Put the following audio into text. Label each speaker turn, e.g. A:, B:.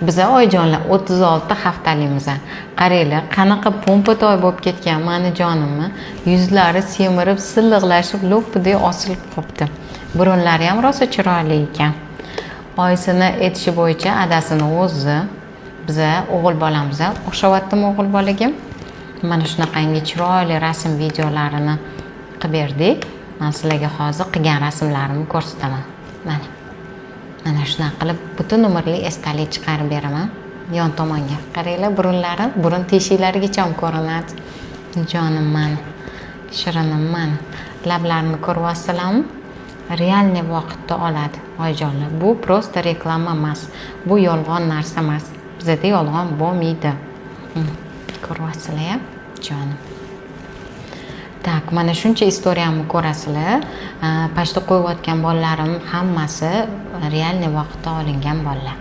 A: Biza oyijonlar 36 haftaligimiz. Qaranglar, qanaqa pompa-toy bo'lib ketgan mani jonimni. Yuzlari semirib, silliqlashib, lo'ppiday osilib qopti. Burunlari ham rosa chiroyli ekan. Oyisini aytishi bo'yicha adasini o'zi biza o'g'il bolamiz o'xshavatdimi o'g'il bolaga? Mana shunaqangi chiroyli rasm videolarini qilib berdik. Men sizlarga hozir qilgan rasmlarimni ko'rsataman. Mana shunaqa qilib butun umrli esdalik chiqarib beraman. Yon tomonga qaranglar, burunlari, burun teshiklarigacha ham ko'rinadi. Jonim mani, shirinim mani. Lablarini ko'ryapsizlarmi? Realniy vaqtda oladi oyijonlar. Bu prosta reklama emas. Bu yolg'on narsa emas. Bizda yolg'on bo'lmaydi. Ko'ryapsizlar, jonim. Tak, mana shuncha istoriyamni ko'rasizlar. Pastda qo'yayotgan bolalarim hammasi realniy vaqtda olingan bolalar.